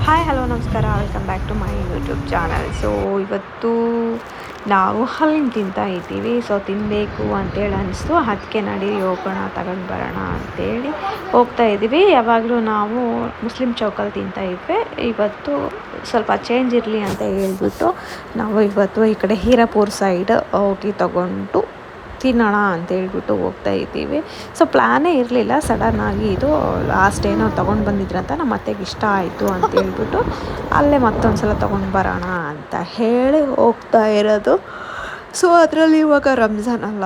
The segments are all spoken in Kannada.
ಹಾಯ್ ಹಲೋ ನಮಸ್ಕಾರ, welcome back to my YouTube channel. So ಇವತ್ತು ನಾವು ಹಲ್ಲು ತಿಂತಾ ಇದ್ದೀವಿ. ಸೊ ತಿನ್ನಬೇಕು ಅಂತೇಳಿ ಅನಿಸ್ತು, ಅದಕ್ಕೆ ನಡೀರಿ ಹೋಗೋಣ ತಗೊಂಡು ಬರೋಣ ಅಂತೇಳಿ ಹೋಗ್ತಾ ಇದ್ದೀವಿ. ಯಾವಾಗಲೂ ನಾವು ಮುಸ್ಲಿಂ ಚೌಕಲ್ಲಿ ತಿಂತಾ ಇದ್ವಿ. ಇವತ್ತು ಸ್ವಲ್ಪ ಚೇಂಜ್ ಇರಲಿ ಅಂತ ಹೇಳ್ಬಿಟ್ಟು ನಾವು ಇವತ್ತು ಈ ಕಡೆ ಹೀರಾಪುರ ಸೈಡ್ ಹೋಗಿ ತಗೊಂಡು ತಿನ್ನೋಣ ಅಂತ ಹೇಳ್ಬಿಟ್ಟು ಹೋಗ್ತಾ ಇದ್ದೀವಿ. ಸೊ ಪ್ಲ್ಯಾನೇ ಇರಲಿಲ್ಲ, ಸಡನ್ನಾಗಿ ಇದು ಲಾಸ್ಟ್ ಏನೋ ತೊಗೊಂಡು ಬಂದಿದ್ರಂತ ನಮ್ಮ ಅತ್ತೆಗೆ ಇಷ್ಟ ಆಯಿತು ಅಂತ ಹೇಳ್ಬಿಟ್ಟು ಅಲ್ಲೇ ಮತ್ತೊಂದು ಸಲ ತೊಗೊಂಡು ಬರೋಣ ಅಂತ ಹೇಳಿ ಹೋಗ್ತಾ ಇರೋದು. ಸೊ ಅದರಲ್ಲಿ ಇವಾಗ ರಂಜಾನ್ ಅಲ್ಲ,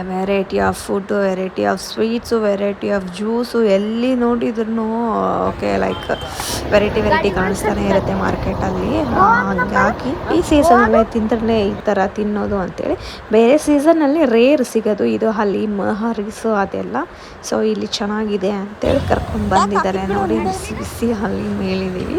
variety of food, variety of sweets, variety of juice, ಎಲ್ಲಿ ನೋಡಿದ್ರೂ ಓಕೆ ಲೈಕ್ ವೆರೈಟಿ ಕಾಣಿಸ್ತಾನೆ ಇರುತ್ತೆ ಮಾರ್ಕೆಟಲ್ಲಿ. ಹಂಗಾಗಿ ಈ ಸೀಸನಲ್ಲೇ ತಿಂದ್ರೆ ಈ ಥರ ತಿನ್ನೋದು ಅಂತೇಳಿ. ಬೇರೆ ಸೀಸನ್ನಲ್ಲಿ ರೇರ್ ಸಿಗೋದು ಇದು ಹಲೀಮ್, ಹರಿಸು ಅದೆಲ್ಲ. ಸೊ ಇಲ್ಲಿ ಚೆನ್ನಾಗಿದೆ ಅಂತೇಳಿ ಕರ್ಕೊಂಡು ಬಂದಿದ್ದಾರೆ. ನೋಡಿ ಬಿಸಿ ಬಿಸಿ ಹಲೀಮ್ ಹೇಳಿದ್ದೀವಿ.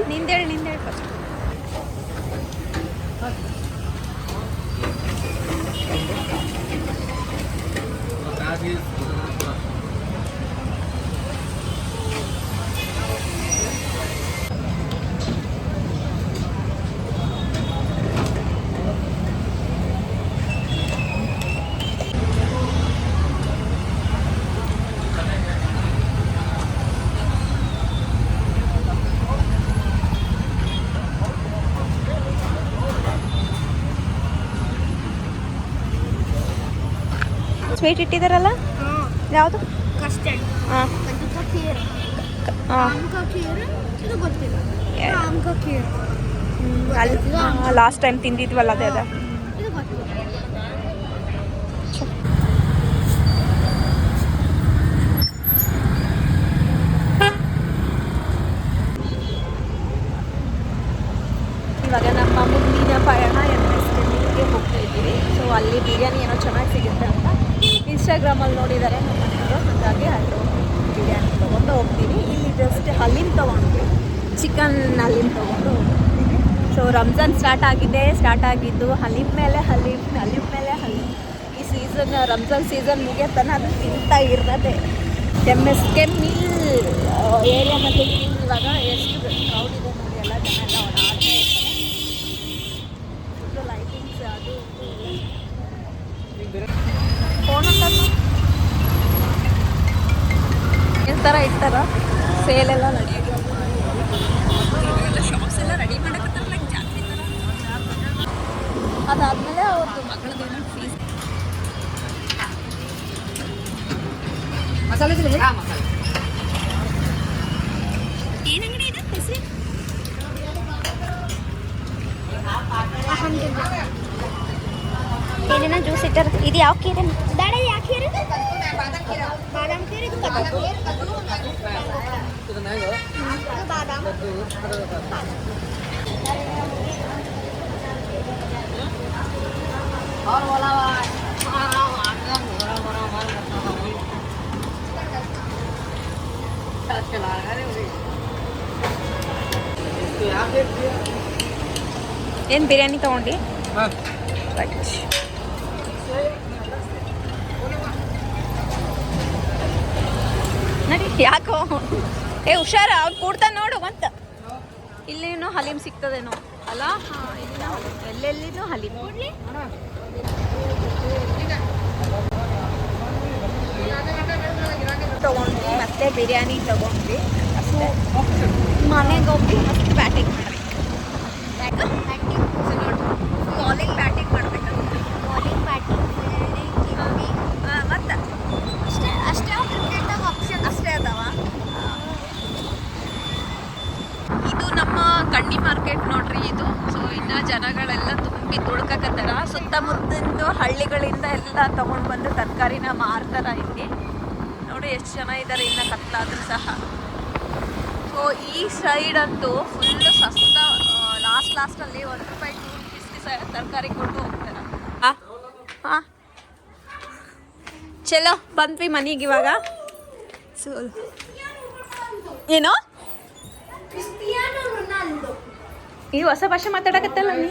ಸ್ವೀಟ್ ಇಟ್ಟಿದ್ದಾರಲ್ಲ, ಯಾವುದು? ಕಸ್ಟರ್ಡ್. ಹಾಂ ಇದು ಗೊತ್ತಿಲ್ಲ. ಅಲ್ಲಿ ಲಾಸ್ಟ್ ಟೈಮ್ ತಿಂದಿದ್ವಲ್ಲ ಅದೇ ಅದ. ಇದು ಗೊತ್ತಿಲ್ಲ. ಇವಾಗ ನಮ್ಮ ಮುಂದಿನ ಪಯಣ ಎನ್ಎಸ್ಟಿಗೆ ಹೋಗ್ತಾ ಇದ್ದೀವಿ. ಸೊ ಅಲ್ಲಿ ಬಿರಿಯಾನಿ ಏನೋ ಚೆನ್ನಾಗಿ ಸಿಗುತ್ತೆ ಅಂತ ಇನ್ಸ್ಟಾಗ್ರಾಮಲ್ಲಿ ನೋಡಿದ್ದಾರೆ ನಮ್ಮ ಮನೆಯವರು, ಹಾಗಾಗಿ ಅದು ಬಿರಿಯಾನಿ ತೊಗೊಂಡು ಹೋಗ್ತೀವಿ. ಇಲ್ಲಿ ಜಸ್ಟ್ ಹಲೀಮ್ ತೊಗೊಂಡ್ವಿ, ಚಿಕನ್ ಹಲೀಮ್ ತೊಗೊಂಡು ಹೋಗ್ತೀವಿ. ಸೊ ರಂಜಾನ್ ಸ್ಟಾರ್ಟ್ ಆಗಿದ್ದು ಹಲೀಮ್ ಮೇಲೆ ಹಲೀಮ್ ಮೇಲೆ ಹಲೀಮ್. ಈ ಸೀಸನ್ ರಂಜಾನ್ ಸೀಸನ್ ಮುಗಿಯತನ ಅದು ತಿಂತಾ ಇರೋದೇ. ಕೆಮ್ಮೆಸ್ಗೆ ಮಿಲ್ ಏರಿಯಾನಲ್ಲಿ ಇವಾಗ ಎಷ್ಟು ಕ್ರೌಡ್ ಇದೆ ನೋಡಿ, ಎಲ್ಲ ಜನ ಎಲ್ಲ ಓಡಾಡ್ತಾ ಇರ್ತಾರೆ. ಲೈಟಿಂಗ್ಸ್ ಅದು ಫೋನ್ ಈ ಥರ ಇರ್ತಾರ. ಸೇಲೆಲ್ಲ ನಡೆಯೋದು, ಶಾಪ್ಸ್ ಎಲ್ಲ ರೆಡಿ ಮಾಡೋಕ್ಕಂತಾರೆ ಲೈಕ್ ಜಾತ್ರೆ ಥರ. ಅದಾದಮೇಲೆ ಅವ್ರದ್ದು ಮಗಳದ್ದೇನೋ ಫೀಸ್. ಮಸಾಲೆ ಏನು ಅಂಗಡಿ ಇದೆ ಹೆಸರು? ಏನೇನೋ ಜ್ಯೂಸ್ ಇಟ್ಟಾರ. ಇದು ಯಾವ ಕೀರೆ? ದಾಡ ಯಾವ ಕೀರೆ? ಬಾದಾಮ್ ಕೀರೆ. ಇದು ಬಾದಾಮ್. ಏನು ಬಿರಿಯಾನಿ ತೊಗೊಂಡು ನಡಿ. ಯಾಕೋ ಹುಷಾರ, ಅವ್ನು ಕೂಡ್ತಾನೆ ನೋಡು. ಮತ್ತೆ ಇಲ್ಲಿನೂ ಹಲೀಮ್ ಸಿಗ್ತದೇನೋ ಅಲ್ಲ? ಹಾಂ, ಇಲ್ಲ ಎಲ್ಲೆಲ್ಲಿನೂ ಹಲೀಮ್ ತೊಗೊಂಡ್ವಿ. ಮತ್ತೆ ಬಿರಿಯಾನಿ ತೊಗೊಂಡ್ವಿ ಅಷ್ಟೇ. ಮನೆಗೆ ಹೋಗಿ ಮತ್ತೆ ಬ್ಯಾಟಿಂಗ್ ಮಾಡಬೇಕು. ಬಾಲಿಂಗ್ ಬ್ಯಾಟಿಂಗ್ ಮಾಡಬೇಕಂತ. ಬಾಲಿಂಗ್ ಬ್ಯಾಟಿಂಗ್ ಮತ್ತೆ ಅಷ್ಟೇ ಆಪ್ಷನ್ ಅಷ್ಟೇ ಅದಾವ. ಇದು ನಮ್ಮ ಕಣ್ಣಿ ಮಾರ್ಕೆಟ್ ನೋಡ್ರಿ ಇದು. ಸೊ ಇನ್ನು ಜನಗಳೆಲ್ಲ ತುಂಬಿ ತುಳ್ಕಕತ್ತಾರ. ಸುತ್ತಮುತ್ತಲಿಂದು ಹಳ್ಳಿಗಳಿಂದ ಎಲ್ಲ ತಗೊಂಡು ಬಂದು ತರಕಾರಿನ ಮಾರ್ತಾರ ಇಲ್ಲಿ. ನೋಡಿ ಎಷ್ಟು ಜನ ಇದ್ದಾರೆ, ಇನ್ನು ಕತ್ಲಾದ್ರೂ ಸಹ. ಸೊ ಈ ಸೈಡ್ ಅಂತೂ ಫುಲ್ಲು ಸಸ್ತ. ಲಾಸ್ಟಲ್ಲಿ ₹1 ₹2 ತರಕಾರಿ ಕೊಟ್ಟು ಹೋಗ್ತಾರೆ. ಹಾಂ ಚಲೋ ಬಂದ್ವಿ ಮನೆಗೆ ಇವಾಗ. ಸೊ ಏನೋ ಈ ಹೊಸ ಭಾಷೆ ಮಾತಾಡಕತ್ತಲ್ಲ ನೀ.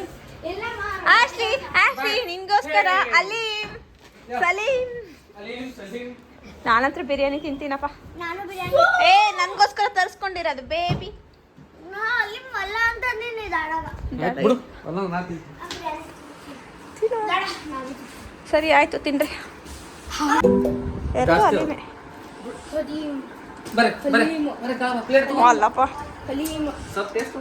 ಆಶ್ಲಿ ನಿನ್ಗೋಸ್ಕರ ಅಲೀಮ್ ಸಲೀಮ್. ನಾನಂತ್ರ ಬಿರಿಯಾನಿ ತಿಂತೀನಪ್ಪ. ನಾನು ಬಿರಿಯಾನಿ ನನಗೋಸ್ಕರ ತರಿಸ್ಕೊಂಡಿರೋದು ಬೇಬಿ. ಅಲ್ಲಿ ಮಲ್ಲ ಅಂತ ನೀನು ದಾಡಾಗ ಬಿಡು ಅಲ್ಲ ನಾ ತಿಂತೀನಿ. ಸರಿ ಆಯ್ತು ತಿನ್ರಿ ಎಲ್ಲ ಜಾಸ್ತಿ ಅಲ್ಲಿನೇ ಬರ್ರಿ ಬರ್ರಿ ಬರ್ರಿ ಕಾ ಪ್ಲೇಟ್ ತಗೋ. ಅಲ್ಲಪ್ಪ ಸ್ವಲ್ಪ ಟೇಸ್ಟ್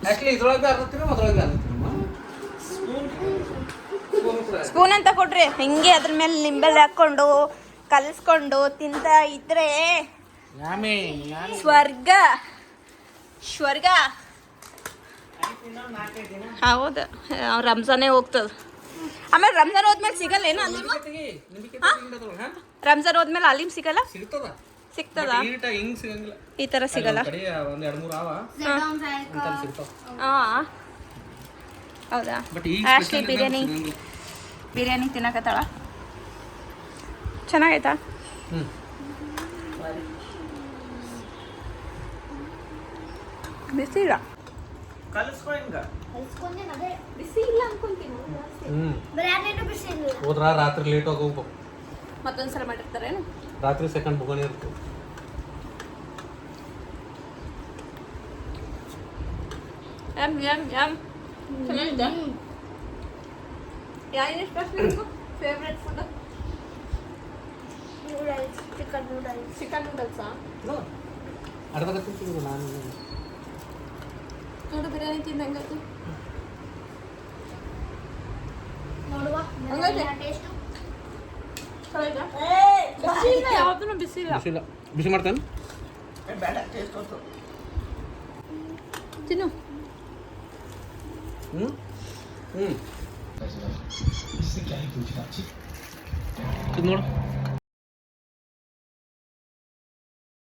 ಆಕ್ಚುಲಿ ಇದ್ರೊಳಗೆ ಅರ್ಧ ತಿನ್ನು ಅದ್ರೊಳಗೆ ಅರ್ಧ ತಿನ್ನು. ಸ್ಪೂನ್ ಅಂತ ಕೊಡ್ರಿ ಹಿಂಗೆ ಅದ್ರ ಮೇಲೆ ನಿಂಬೆಲ್ಲ ಹಾಕೊಂಡು ಕಲಿಸ್ಕೊಂಡು ತಿಂತ ಇದ್ರೆ ಸ್ವರ್ಗ ಸ್ವರ್ಗ. ಹೌದು ರಂಜಾನೇ ಹೋಗ್ತದ. ಆಮೇಲೆ ರಂಜಾನ್ ಹೋದ್ಮೇಲೆ ಸಿಗಲ್ಲ ಏನು ಅಲೀಮ್? ರಂಜಾನ್ ಹೋದ್ಮೇಲೆ ಅಲೀಮ್ ಸಿಗಲ್ಲ? ಸಿಗ್ತದ ಹಿಂಗ್ ಸಿಗಂಗಿಲ್ಲ, ಈ ತರ ಸಿಗಲ್ಲ. ಒಂದ್ 2-3 ಆವ ಸಿಗ್ತಾವ. ಹಾ ಹೌದಾ? ಬಟ್ ಈಗ ಆಶ್ಲಿ ಬಿರಿಯಾನಿ ತಿನ್ನಕತ್ತಾಳ. ಚೆನ್ನಾಗೈತಾ? ಬಿಸಿ ಇಲ್ಲ, ಕಲಿಸ್ಕೊ ಹಿಂಗ. ಬಿಸಿ ಇಲ್ಲ ಅನ್ಕೊಂತೀನಿ. ಬಿಸಿ ಇಲ್ಲ. ಹೋದ್ರ ರಾತ್ರಿ ಲೇಟ್ ಆಗಿ ಹೋಗ್ಬೇಕು. ಮತ್ತೊಂದ್ಸಲ ಮಾಡಿರ್ತಾರೇನು? ರಾತ್ರಿ ಸೆಕೆಂಡ್ ಬುಗಣಿ ಇರ್ತದೆ. Yum yum yum. ಚೆನ್ನಾಗಿದೆ. ಯಾರಿನ special favourite food? Noodles, chicken noodles. Chicken ನೂಡಲ್ಸಾ? ಅರ್ಧ ತಿಂತೀನಿ ನಾನು. ನೋಡು ಬಿರಿಯಾನಿ ತಿಂದಂಗಾಯ್ತು. ನೋಡುವ ಹಂಗೈತೆ? ಟೇಸ್ಟ್ ಚೆನ್ನಾಗಿದೆ? ಬಿಸಿ ಇಲ್ಲ, ಯಾವ್ದೂ ಬಿಸಿ ಇಲ್ಲ. ಬಿಸಿ ಇಲ್ಲ, ಬಿಸಿ ಮಾಡ್ತೇನೆ. ತಿನ್ನು. ಇದು ನೋಡು